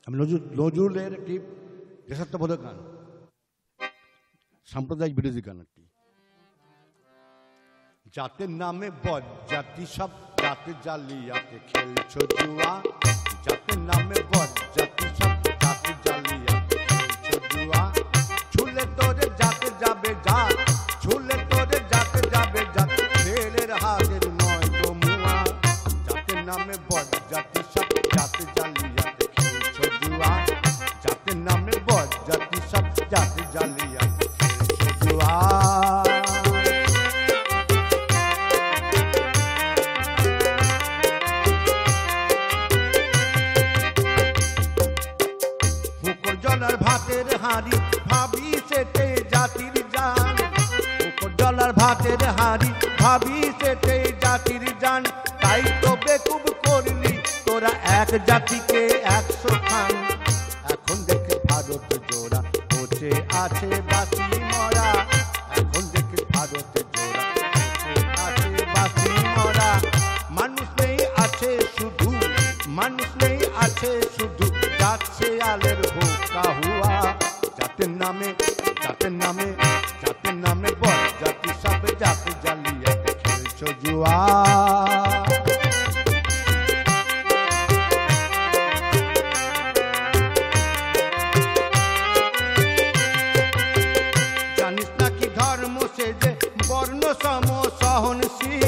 আমি নজরুলের একটি দেশাত্মবোধক গান, সাম্প্রদায়িক বিরোধী গান একটি। জাতের নামে বজ্জাতি সব জাতে জালিয়াতে খেলছো জুয়া, জাতের নামে বজ্জাতি সব জাতে জালিয়াতে খেলছো জুয়া, ছুলে তোরে জাতে যাবে যা, ছুলে তোরে জাতে যাবে যা, ছেলের হাতের নয় তো মুয়া। জাতের নামে বজ্জাতি সব জাতে জালিয়াতে খেলছো জুয়া, জাতের নামে বজ্জাতি সব জাতে জালিয়াতে খেলছো জুয়া। ভাতের হাড়ি ভাবি সেটে জাতির জান, জলার ভাতের হাড়ি ভাবি সেটে জাতির জান, তাই তো বেকুব করলি তোরা এক জাতিকে 100 খান। এখন দেখে ভারত জোড়া বসে আছে বাসি মরা, এখন দেখে ভারত জোড়া বসে আছে বাসি মরা। মানুষ নেই আছে শুধু, মানুষ নেই আছে শুধু, যাচ্ছে আলের ভোকা হুয়া। জাতের নামে জাতের নামে জাতের নামে বজ্জাতি সব জাতে জালিয়াতে খেলছো জুয়া। জানিস নাকি ধর্ম সে যে বর্ণ সম সহনশীল,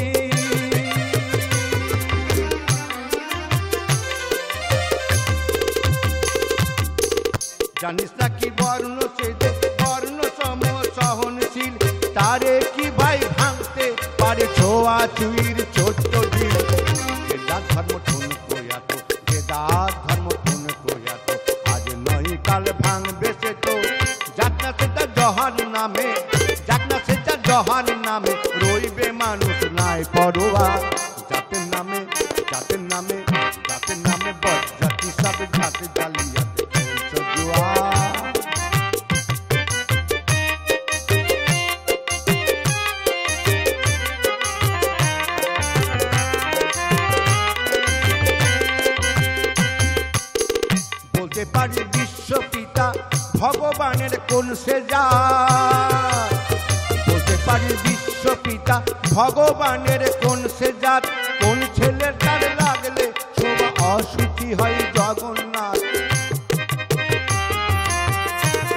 জানিস নাকি বর্ণ সে যে বর্ণ সম সহনশীল, তারে কি ভাই ভাঙতে পারে ছোঁয়া চুইর ছোট্ট ঢিল। গেদার ধর্ম ঠুন কোয়াতো, গেদার ধর্ম ঠুন কোয়াতো, আজ নয় কাল ভাঙবে সে তো। যাক না সেটা জহার নামে, যাক না সেটা জহার নামে, রইবে মানুষ নাই পরোয়া। জাতের নামে জাতের নামে জাতের নামে বজ্জাতি সব জাতে জালিয়াতে খেলছো জুয়া। বলতে পারি বিশ্বপিতা ভগবানের কোন সে জাত, বলতে পারি বিশ্বপিতা ভগবানের কোন সে জাত, কোন ছেলের তার লাগলে শোভা অসুচি হয় জগন্নাথ।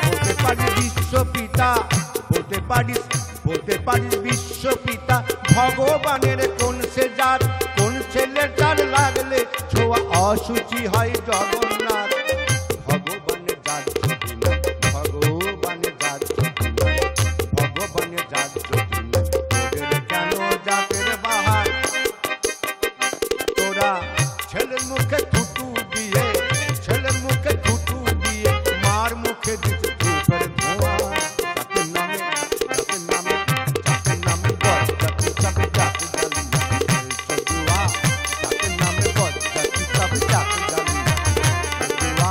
বলতে পারি বিশ্বপিতা, বলতে পারি বিশ্বপিতা ভগবানের কোন সে জাত, কোন ছেলের তার লাগলে ছোঁয়া অসুচি হয় জগন্নাথ। ভগবানের জাত যদি না, ভগবানের জাত যদি না, ভগবানের জাত যদি না, তোদের কেন জাতের বাহার? তোরা ছেলের মুখে থুতু দিয়ে, ছেলের মুখে থুতু দিয়ে, মার মুখে দিতে ধূপের ধোঁয়া। জাতের নামে জাতের নামে জাতের নামে বজ্জাতি সব জাতে জালিয়াতে খেলছো জুয়া, জাতের নামে বজ্জাতি সব জাতে জালিয়াতে খেলছো জুয়া।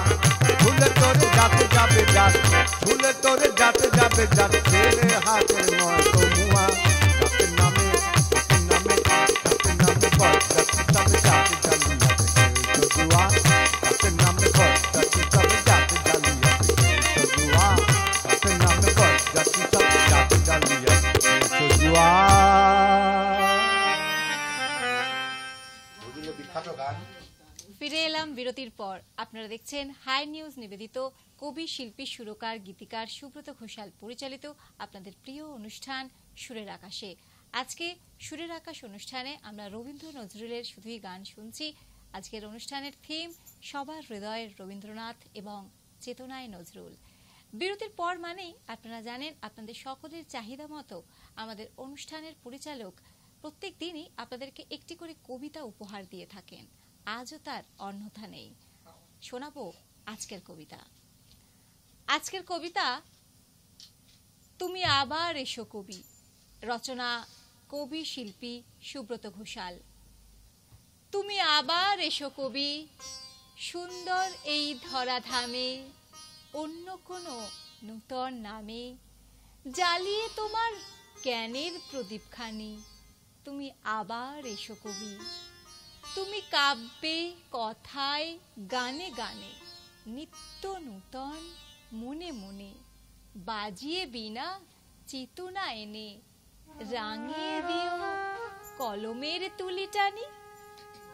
ছুলে তোরে জাতে যাবে জাত, ছুলে তোরে জাতে যাবে জাত, ছেলে হাতের নয় তো মুয়া। জাতের নামে জাতের নামে জাতের নামে বজ্জাতি সব জাতে জালিয়াতে খেলছো জুয়া, জাতের নামে বজ্জাতি সব জাতে জালিয়াতে খেলছো জুয়া, জাতের নামে বজ্জাতি সব জাতে জালিয়াতে খেলছো জুয়া। বিখ্যাত গান। ফিরে এলাম বিরতির পর। আপনারা দেখছেন হাই নিউজ নিবেদিত কবি, শিল্পী, সুরকার, গীতিকার সুব্রত ঘোষাল পরিচালিত আপনাদের প্রিয় অনুষ্ঠান সুরের আকাশে। আজকে সুরের আকাশ অনুষ্ঠানে আমরা রবীন্দ্র নজরুলের শুধুই গান শুনছি। আজকের অনুষ্ঠানের থিম সবার হৃদয়ের রবীন্দ্রনাথ এবং চেতনায় নজরুল। বিরতির পর মানেই আপনারা জানেন আপনাদের সকলের চাহিদা মতো আমাদের অনুষ্ঠানের পরিচালক প্রত্যেক দিনই আপনাদেরকে একটি করে কবিতা উপহার দিয়ে থাকেন। আজও তার অন্যথা নেই। শোনাবো আজকের কবিতা। আজকের কবিতা তুমি আবার এসো কবি, রচনা কবি শিল্পী সুব্রত ঘোষাল। তুমি আবার এসো কবি, সুন্দর এই ধরাধামে, অন্য কোনো নূতন নামে জ্বালিয়ে তোমার জ্ঞানের প্রদীপখানি। তুমি আবার এসো কবি, তুমি কাব্যে, কথায়, গানে গানে নিত্য নূতন মনে মনে, বাজিয়ে বিনা চেতনা এনে, রাঙিয়ে দিও কলমের তুলি টানি।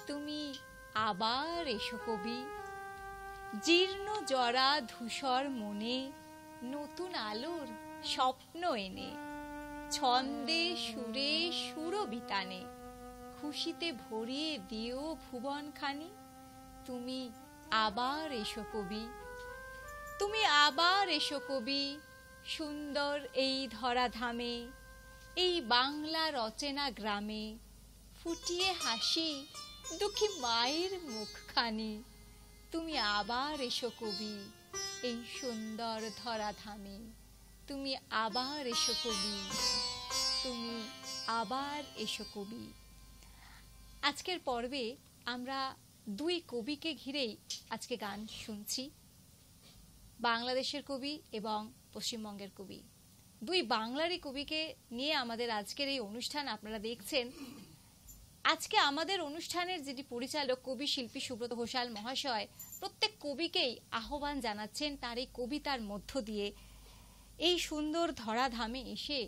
তুমি আবার এসো কবি, জীর্ণ জরা ধূসর মনে, নতুন আলোর স্বপ্ন এনে, ছন্দে সুরে সুরবিতানে, খুশিতে ভরিয়ে দিও ভুবনখানি। তুমি আবার এসো কবি, তুমি আবার এসো কবি, সুন্দর এই ধরাধামে, এই বাংলার অচেনা গ্রামে, ফুটিয়ে হাসি দুঃখী মায়ের মুখখানি। তুমি আবার এসো কবি, এই সুন্দর ধরাধামে, তুমি আবার এসো কবি, তুমি আবার এসো কবি। আজকের পর্বে আমরা দুই কবিকে ঘিরেই আজকে গান শুনছি, বাংলাদেশের কবি এবং পশ্চিমবঙ্গের কবি। দুই বাংলারই কবিকে নিয়ে আমাদের আজকের এই অনুষ্ঠান আপনারা দেখছেন। আজকে আমাদের অনুষ্ঠানের যিনি পরিচালক কবি শিল্পী সুব্রত ঘোষাল মহাশয় প্রত্যেক কবিকেই আহ্বান জানাচ্ছেন তার এই কবিতার মধ্য দিয়ে এই সুন্দর ধরাধামে এসে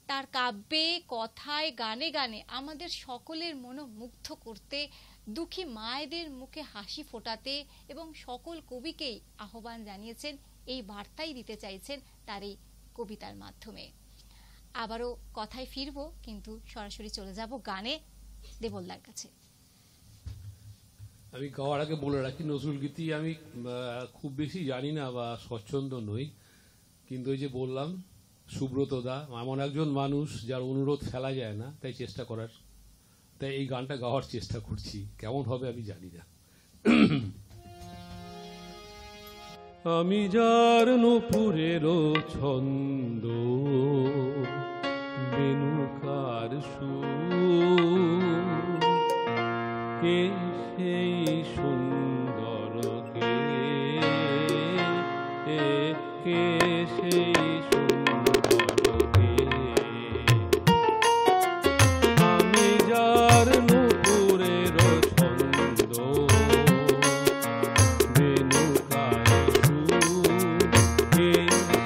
তার কাব্যে, কথায়, গানে গানে আমাদের সকলের মনোমুগ্ধ করতে, দুঃখী মায়েদের মুখে হাসি ফোটাতে এবং সকল কবিকেই আহ্বান জানিয়েছেন, এই বার্তাই দিতে চাইছেন তার এই কবিতার মাধ্যমে। আবারও কথায় ফিরবো, কিন্তু সরাসরি চলে যাব গানে দেবলদার কাছে। আমি গাওয়ার আগে বলে রাখি, নজরুল গীতি আমি খুব বেশি জানি না বা স্বচ্ছন্দ নই, কিন্তু ওই যে বললাম সুব্রত দা এমন একজন মানুষ যার অনুরোধ ফেলা যায় না, তাই চেষ্টা করার, তাই এই গানটা গাওয়ার চেষ্টা করছি। কেমন হবে আমি জানি না। আমি যার নূপুরের ছন্দ, বেনুকার সুর, কে সেই সুন্দর, কে সেই সুন্দর, কে আমি যার নূপুরের ছন্দ, বেনুকার সুর, কে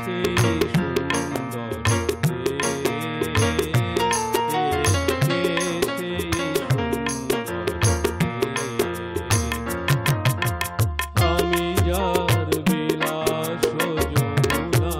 সেই সুন্দর, কে সেই সুন্দর, আমি যার বিলাস যমুনা,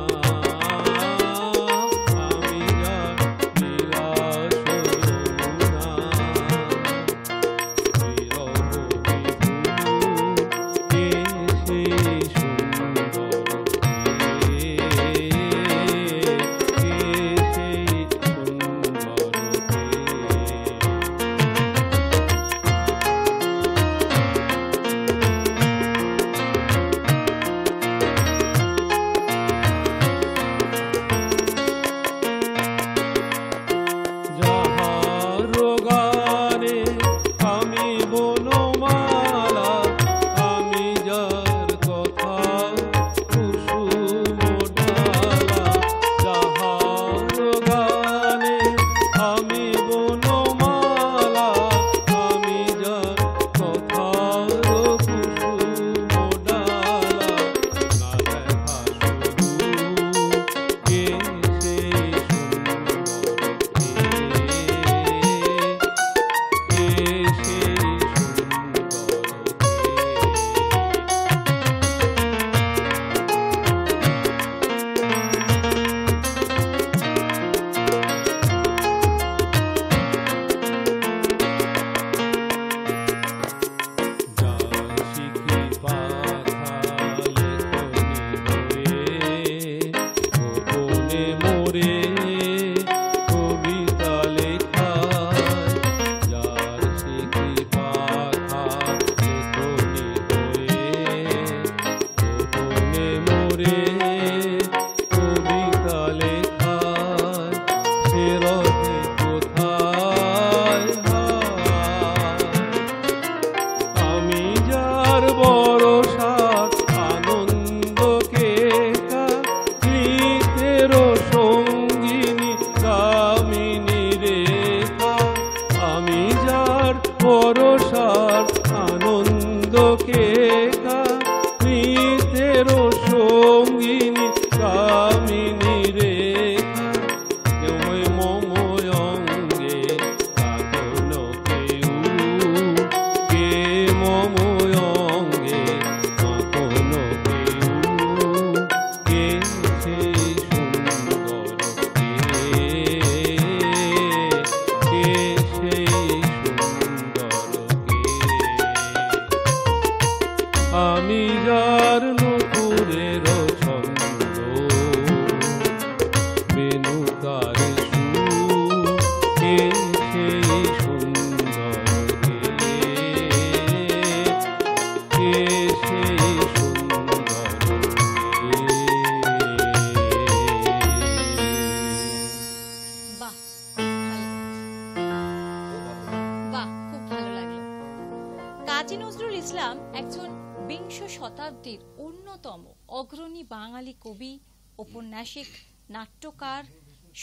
শতাব্দীর অন্যতম অগ্রণী বাঙালি কবি, ঔপন্যাসিক, নাট্যকার,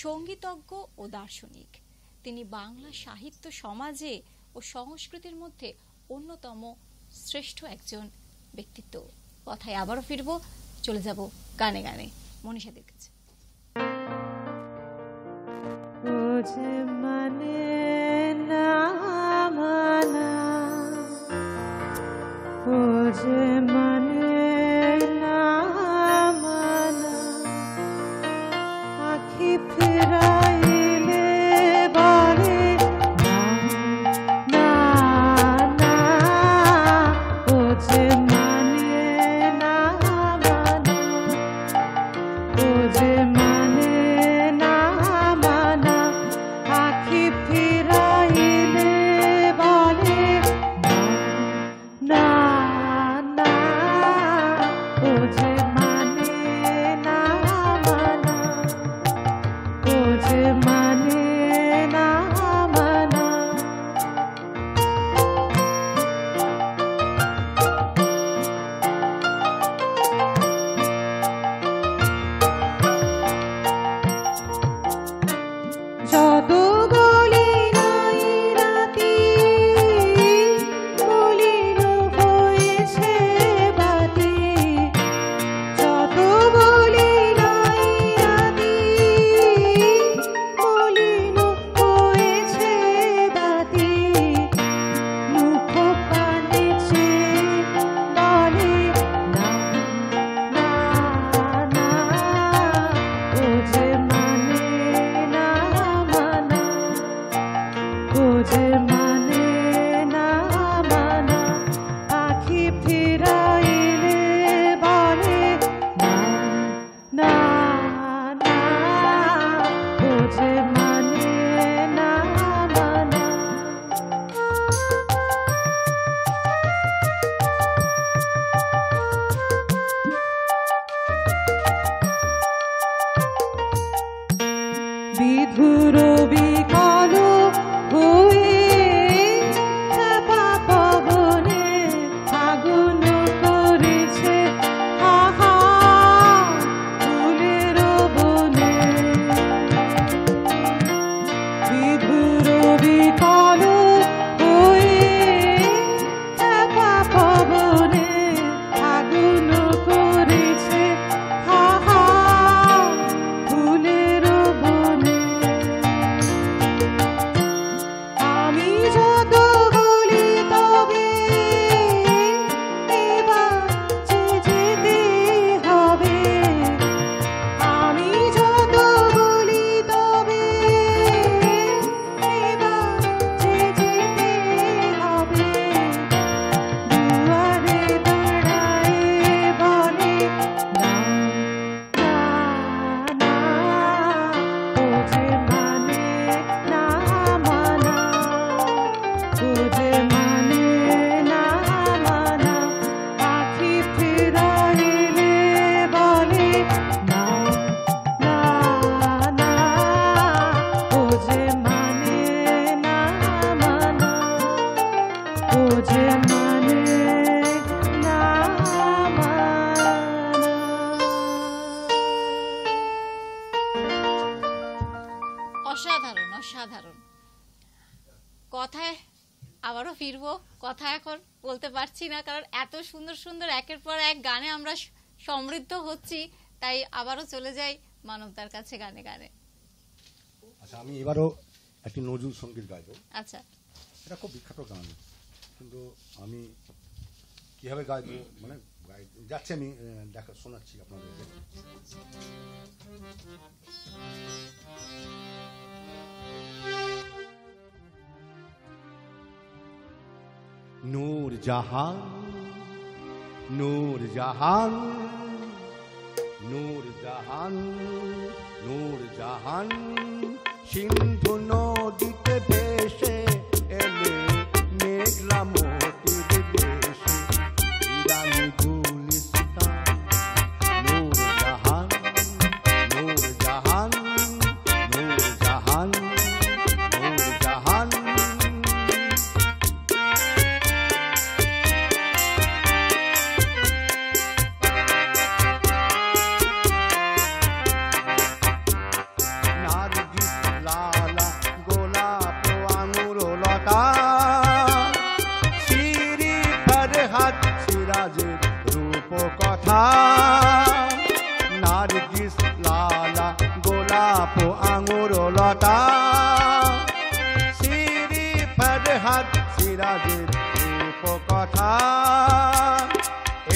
সঙ্গীতজ্ঞ ও দার্শনিক। তিনি বাংলা সাহিত্য সমাজে ও সংস্কৃতির মধ্যে অন্যতম শ্রেষ্ঠ একজন ব্যক্তিত্ব। কথায় আবারও ফিরবো, চলে যাব গানে গানে মনীষাদের কাছে। অসাধারণ অসাধারণ। কথায় আবারও ফিরবো, কথা এখন বলতে পারছি না, কারণ এত সুন্দর সুন্দর একের পর এক গানে আমরা সমৃদ্ধ হচ্ছি, তাই আবারও চলে যাই মানবদার কাছে গানে গানে। আচ্ছা, আমি এবারও একটি নজরুল সঙ্গীত গাইবো। আচ্ছা, এটা খুব বিখ্যাত গান, কিন্তু আমি কিভাবে গাইবো মানে যাচ্ছে, আমি দেখা শোনাচ্ছি আপনাদেরকে। নূর জাহান, নূর জাহান, নূর জাহান, নূর জাহান, সিন্ধু নদীতে ভেসে এলে মেঘলা মোতির দেশে, ইরানি গুলিস্তান। নূর জাহান, নূর জাহান, নূর জাহান, নূর জাহান। নার্গিস লালা গোলাপ আঙুর লতা সিরি ফরহাদ সিরাজের রূপকথা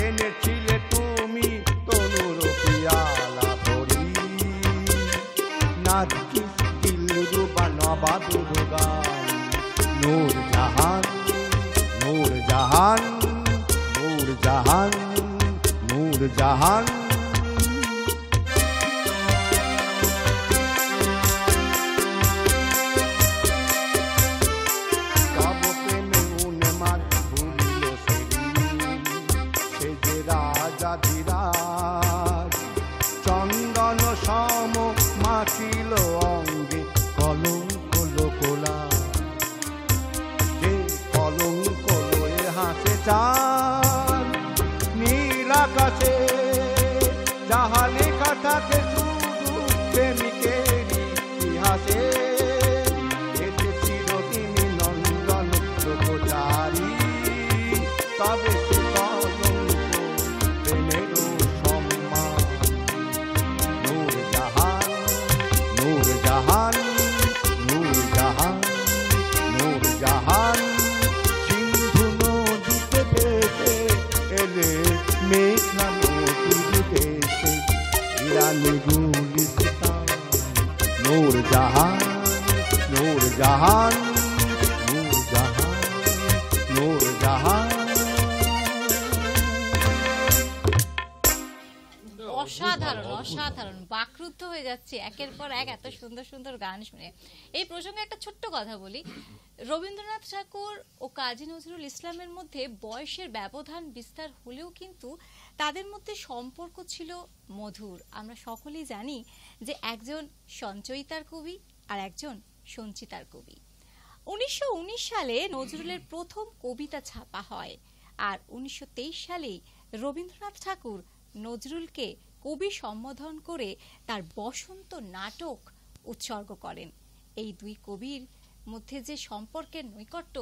এনেছিলে তুমি তনুর পিয়ালা ভরি নার্গিস দিলরুবা নবাবুর গান নূরজাহান নূরজাহান নূরজাহান নূরজাহান তব প্রেমে উন্মাদ ভুলিল সেদিন সে যে রাজা ধীরাজ চন্দন সম মাখিল অঙ্গে কলঙ্ক লোকলা যে কলঙ্ক লয়ে হাসে চাঁদ নীল আকাশে যাহা লেখা থাকে শুধু প্রেমিকেরই ইতিহাসে এতে চিরদিনই নন্দন ব্রহ্মচারী তবে সে কলঙ্ক প্রেমেরও সম্মান নূরজাহান নূরজাহান নূরজাহান নূরজাহান সিন্ধু নদীতে ভেসে এলে মেঘনা নদীর দেশে ইরানি গুলিস্তান নূরজাহান নূরজাহান নূরজাহান নূরজাহান অসাধারণ অসাধারণ বাকরুদ্ধ হয়ে যাচ্ছে একের পর এক এত সুন্দর সুন্দর গান শুনে। এই প্রসঙ্গে একটা ছোট্ট কথা বলি, রবীন্দ্রনাথ ঠাকুর ও কাজী নজরুল ইসলামের মধ্যে বয়সের ব্যবধান বিস্তার হলেও কিন্তু তাদের মধ্যে সম্পর্ক ছিল মধুর। আমরা সকলেই জানি যে একজন সঞ্চয়িতার কবি আর একজন সঞ্চিতার কবি। 1919 সালে নজরুলের প্রথম কবিতা ছাপা হয় আর 1923 সালেই রবীন্দ্রনাথ ঠাকুর নজরুলকে কবি সম্বোধন করে তার বসন্ত নাটক উৎসর্গ করেন। এই দুই কবির মধ্যে যে সম্পর্কের নৈকট্য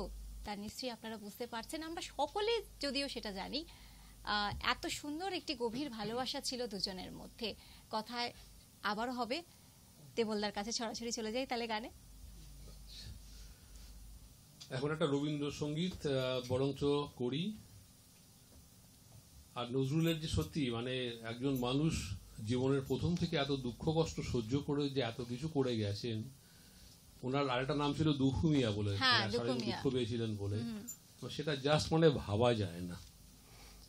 তা নিশ্চয়ই আপনারা বুঝতে পারছেন। আমরা সকলে যদিও সেটা জানি, এত সুন্দর একটি গভীর ভালোবাসা ছিল দুজনের মধ্যে। কথায় আবারও হবে, দেবলদার কাছে সরাসরি চলে যাই তাহলে গানে। এখন একটা রবীন্দ্রসঙ্গীত বরঞ্চ করি। আর নজরুলের যে সত্যি মানে একজন মানুষ জীবনের প্রথম থেকে এত দুঃখ কষ্ট সহ্য করে যে এত কিছু করে গেছেন। ওনার আরেকটা নাম ছিল দুখু মিয়া বলে, দুঃখ পেয়েছিলেন বলে, সেটা জাস্ট মানে ভাবা যায় না,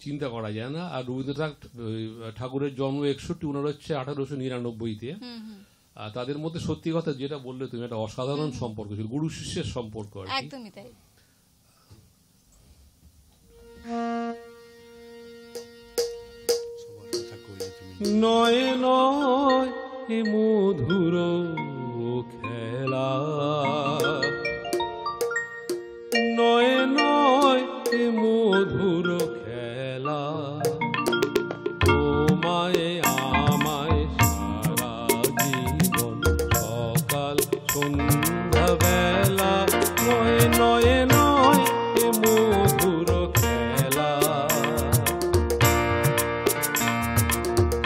চিন্তা করা যায় না। আর রবীন্দ্রনাথ ঠাকুরের জন্ম 61, ওনার হচ্ছে 1899-তে। তাদের মধ্যে সত্যি কথা যেটা বললে তুমি, একটা অসাধারণ সম্পর্ক ছিল, গুরু শিষ্যের সম্পর্ক। একদমই তাই। নয় নয় এ মধুর খেলা, নয় নয় এ মধুর খেলা, তোমায় আমায় সারা জীবন সকাল সন্ধ্যা বেলা, নয় নয় নয় এ মধুর খেলা,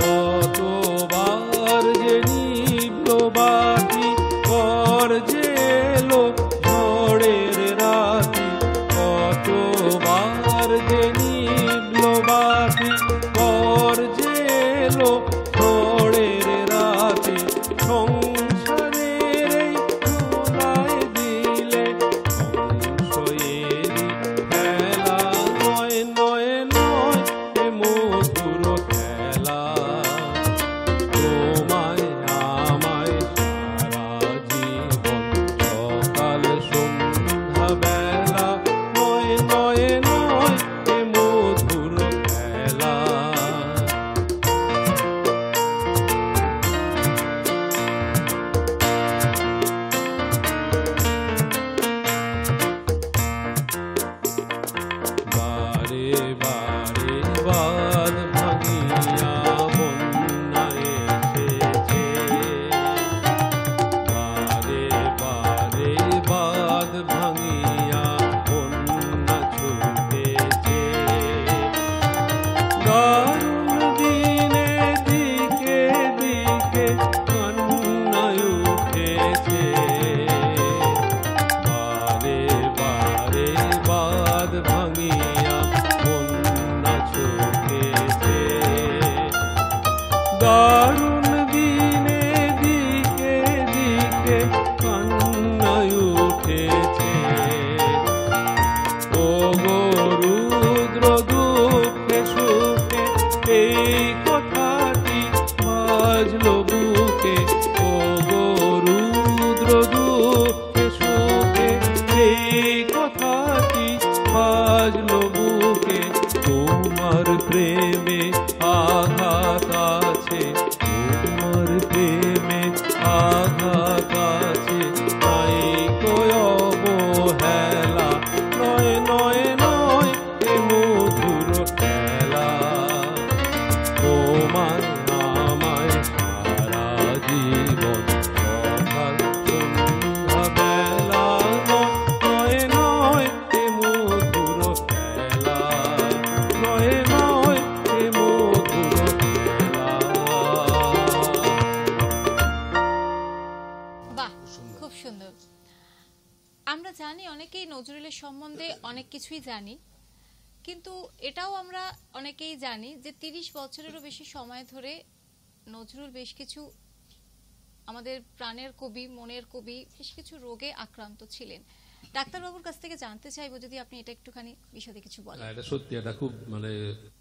কতবার যে নিভল বাতি জানি অনেকেই নজরুলের সম্বন্ধে অনেক কিছুই জানি, কিন্তু এটাও আমরা অনেকেই জানি যে 30 বছরেরও বেশি সময় ধরে নজরুল বেশ কিছু আমাদের প্রাণের কবি, মনের কবি, বেশ কিছু রোগে আক্রান্ত ছিলেন। ডাক্তারবাবুর কাছ থেকে জানতে চাইবো যদি আপনি এটা একটুখানি বিশদে কিছু বলেন। এটা সত্যি, এটা খুব মানে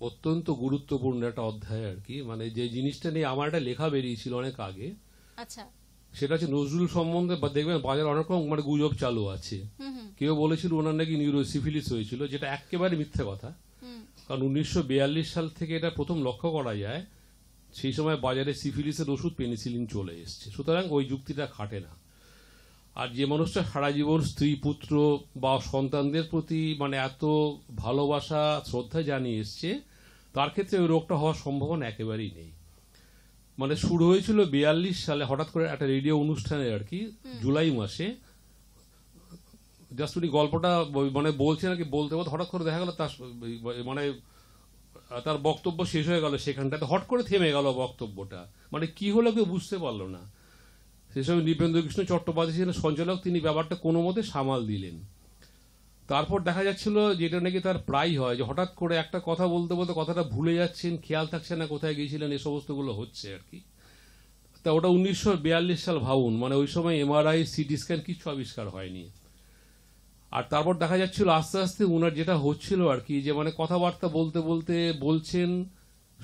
অত্যন্ত গুরুত্বপূর্ণ একটা অধ্যায় আর কি। মানে যে জিনিসটা নিয়ে আমার একটা লেখা বেরিয়েছিল অনেক আগে, আচ্ছা, সেটা হচ্ছে নজরুল সম্বন্ধে দেখবেন বাজারে অনেক রকম মানে গুজব চালু আছে। কেউ বলেছিল ওনার নাকি নিউরোসিফিলিস হয়েছিল, যেটা একেবারে মিথ্যে কথা। কারণ 1942 সাল থেকে এটা প্রথম লক্ষ্য করা যায়, সেই সময় বাজারে সিফিলিসের ওষুধ পেনিসিলিন চলে এসছে, সুতরাং ওই যুক্তিটা খাটে না। আর যে মানুষটা সারা জীবন স্ত্রী, পুত্র বা সন্তানদের প্রতি মানে এত ভালোবাসা, শ্রদ্ধা জানিয়ে এসছে, তার ক্ষেত্রে ওই রোগটা হওয়ার সম্ভাবনা একেবারেই নেই। মানে শুরু হয়েছিল 42 সালে হঠাৎ করে একটা রেডিও অনুষ্ঠানে আর কি, জুলাই মাসে। জাস্ট উনি গল্পটা মানে বলছেন আর কি, বলতে বলতে হঠাৎ করে দেখা গেল তার মানে তার বক্তব্য শেষ হয়ে গেল, সেখানটাতে হট করে থেমে গেল বক্তব্যটা। মানে কি হলো কেউ বুঝতে পারলো না। সেসব নৃপেন্দ্র কৃষ্ণ চট্টোপাধ্যায় ছিলেন সঞ্চালক, তিনি ব্যাপারটা কোনো মতে সামাল দিলেন। তারপর দেখা যাচ্ছিল যেটা নাকি তার প্রায় হয়, যে হঠাৎ করে একটা কথা বলতে বলতে কথাটা ভুলে যাচ্ছেন, খেয়াল থাকছে না কোথায় গিয়েছিলেন, এই সমস্তগুলো হচ্ছে আর কি। তা ওটা 1942 সাল ভাবুন, মানে ওই সময় এমআরআই, সিটি স্ক্যান কিছু আবিষ্কার হয়নি। আর তারপর দেখা যাচ্ছিল আস্তে আস্তে উনার যেটা হচ্ছিল আর কি, যে মানে কথাবার্তা বলতে বলতে বলছেন,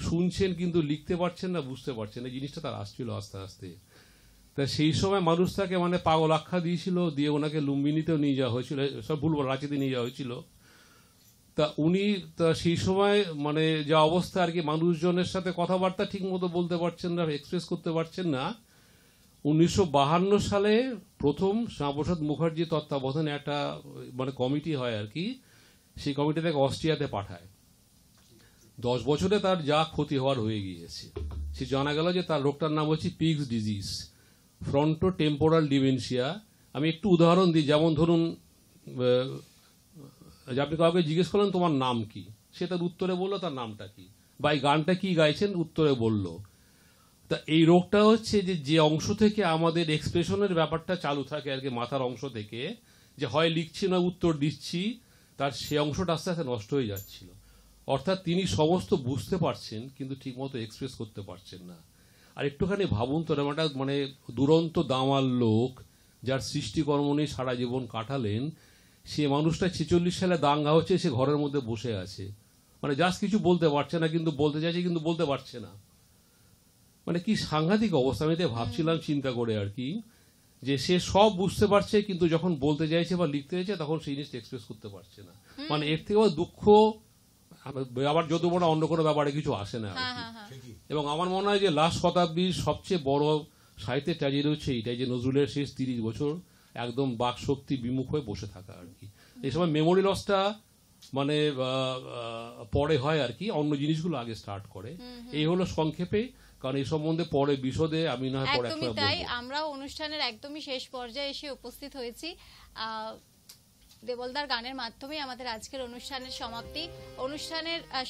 শুনছেন, কিন্তু লিখতে পারছেন না, বুঝতে পারছেন না, জিনিসটা তার আসছিল আস্তে আস্তে। তা সেই সময় মানুষ তাকে মানে পাগল আখ্যা দিয়েছিল, দিয়ে ওনাকে লুম্বিনীতেও নিয়ে যাওয়া হয়েছিল, সব ভুল রাঁচিতে নিয়ে যাওয়া হয়েছিল। তা উনি সেই সময় মানে যা অবস্থা আর কি, মানুষজনের সাথে কথাবার্তা ঠিক মতো বলতে পারছেন না, এক্সপ্রেস করতে পারছেন না। 1952 সালে প্রথম শ্যামাপ্রসাদ মুখার্জি তত্ত্বাবধানে একটা মানে কমিটি হয় আর কি, সেই কমিটি তাকে অস্ট্রিয়াতে পাঠায়। 10 বছরে তার যা ক্ষতি হওয়ার হয়ে গিয়েছে। সে জানা গেল যে তার রোগটার নাম হচ্ছে pigs disease, fronto temporal dementia. আমি একটু উদাহরণ দিই, যেমন ধরুন আপনি কাউকে জিজ্ঞেস করলেন তোমার নাম কি, সে তার উত্তরে বললো তার নামটা কি, বা এই গানটা কি গাইছেন উত্তরে বলল। তা এই রোগটা হচ্ছে যে অংশ থেকে আমাদের এক্সপ্রেশনের ব্যাপারটা চালু থাকে আর কি, মাথার অংশ থেকে, যে হয় লিখছি না উত্তর দিচ্ছি, তার সে অংশটা আস্তে আস্তে নষ্ট হয়ে যাচ্ছিল। অর্থাৎ তিনি সমস্ত বুঝতে পারছেন কিন্তু ঠিকমতো এক্সপ্রেস করতে পারছেন না। আর একটুখানি ভাবুন তো, একটা মানে দুরন্ত দামাল লোক যার সৃষ্টিকর্ম নিয়ে সারা জীবন কাটালেন, সে মানুষটা 46 সালে দাঙ্গা হচ্ছে, সে ঘরের মধ্যে বসে আছে, মানে জাস্ট কিছু বলতে পারছে না, কিন্তু বলতে চাইছে কিন্তু বলতে পারছে না। মানে কি সাংঘাতিক অবস্থা। আমি ভাবছিলাম চিন্তা করে আর কি, যে সে সব বুঝতে পারছে কিন্তু যখন বলতে চাইছে বা লিখতে চাইছে তখন সেই জিনিসটা এক্সপ্রেস করতে পারছে না। মানে এর থেকে দুঃখ আবার যত বড় অন্য কোনো ব্যাপারে কিছু আসে না। এবং আমার মনে হয় যে লাস্ট শতাব্দীর সবচেয়ে বড় সাহিত্যের ট্র্যাজেডি হচ্ছে এইটাই, যে নজরুলের শেষ 30 বছর একদম বাক শক্তি বিমুখ হয়ে বসে থাকা আর কি। এই সময় মেমোরি লসটা মানে পরে হয় আর কি, অন্য জিনিসগুলো আগে স্টার্ট করে। এই হলো সংক্ষেপে, কারণ এই সম্বন্ধে পরে বিশদে আমি না পরে একদমই তাই। আমরা অনুষ্ঠানের একদমই শেষ পর্যায়ে এসে উপস্থিত হয়েছি। দেবলদার গানের মাধ্যমে আমাদের আজকের অনুষ্ঠানের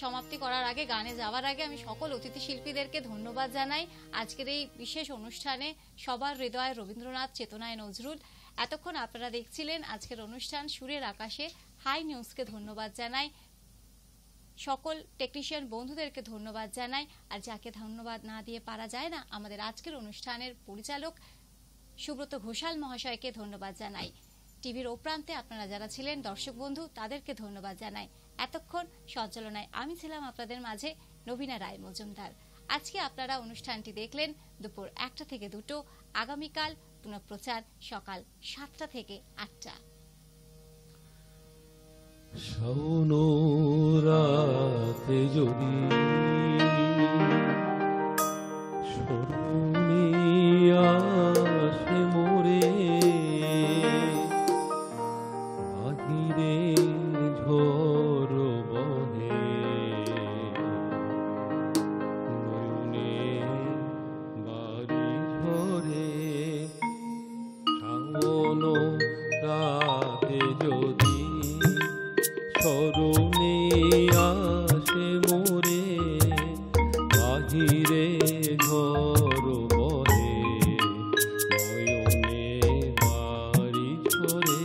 সমাপ্তি করার আগে, গানে যাওয়ার আগে আমি সকল অতিথি শিল্পীদেরকে ধন্যবাদ জানাই। আজকের এই বিশেষ অনুষ্ঠানে সবার হৃদয়ে রবীন্দ্রনাথ, চেতনায় নজরুল। এতক্ষণ আপনারা দেখছিলেন আজকের অনুষ্ঠান সুরের আকাশে। হাই নিউজকে ধন্যবাদ জানাই, সকল টেকনিশিয়ান বন্ধুদেরকে ধন্যবাদ জানাই। আর যাকে ধন্যবাদ না দিয়ে পারা যায় না, আমাদের আজকের অনুষ্ঠানের পরিচালক সুব্রত ঘোষাল মহাশয়কে ধন্যবাদ জানাই। টিভির ও প্রান্তে আপনারা যারা ছিলেন দর্শক বন্ধু, তাদেরকে ধন্যবাদ জানাই। এতক্ষণ সঞ্চালনায় আমি ছিলাম আপনাদের মাঝে নবীনা রায় মজুমদার। আজকে আপনারা অনুষ্ঠানটি দেখলেন দুপুর 1টা থেকে 2টো। আগামীকাল পুনঃপ্রচার সকাল 7টা থেকে 8টা। রাতে যদি আসে মোরে, বাহিরে ঝড় বহে, নয়নে বাড়ি ঝরে, শ্রাবণ রাতে যদি স্মরণে আসে মোরে, বাহিরে ঝড় বহে, নয়নে বাড়ি ঝরে,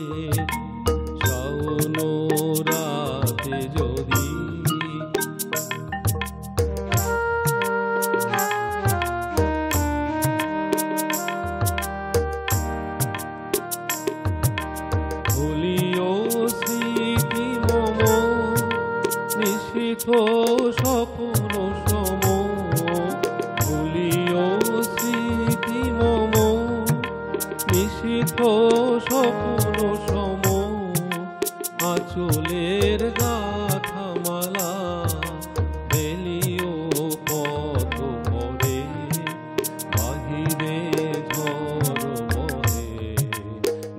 স্বপ্ন সম আঁচলের গাঁথামালা বেলিও কত পরে বাহিরে ঝড় বহে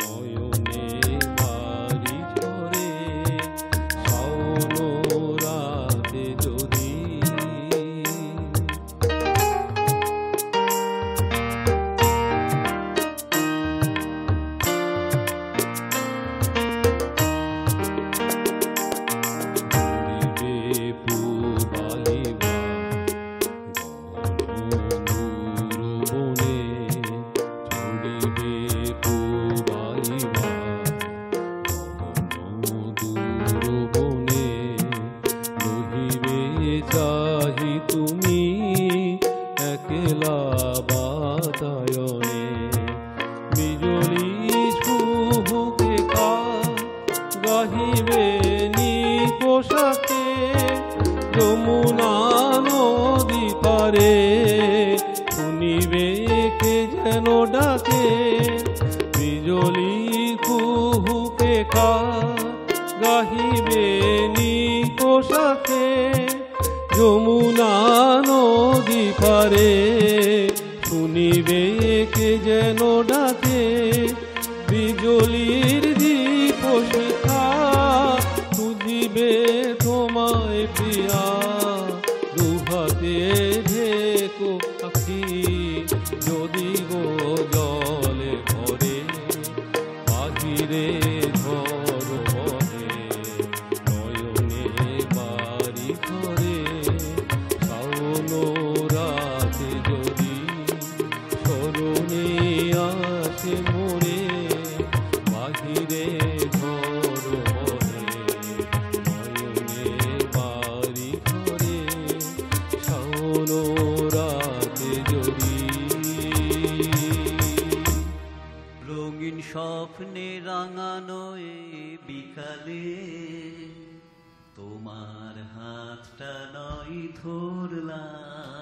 নয়নে বাড়ি ঝরে শাওন রাতে যদি চাহি তুমি একলা বাতায়নে বিজলি শুভকে গাহিবে নি পোশাকে যমুনা নদী পারে শুনিবে কে যেন ডাকে বিজলি কুহুকে গাহিবে নি পোশাকে যমুনা নদী পারে শুনিবে কে যেন ডাকে বিজলির দীপ শিখা খুঁজিবে তোমায় প্রিয়া দুহাতে ঢেকো পাখি যদি গো জলে ভরে বাহিরে ঝড় বহে নয়নে বাড়ি ঘরে শাওন রাতে যদি স্মরণে আসে মোরে বাহিরে ঝড় বহে নয়নে বাড়ি ঘরে শাওন রাতে যদি রঙিন স্বপ্নে রাঙানো এই বিকালে তোমার হাতটা নয় ধরলাম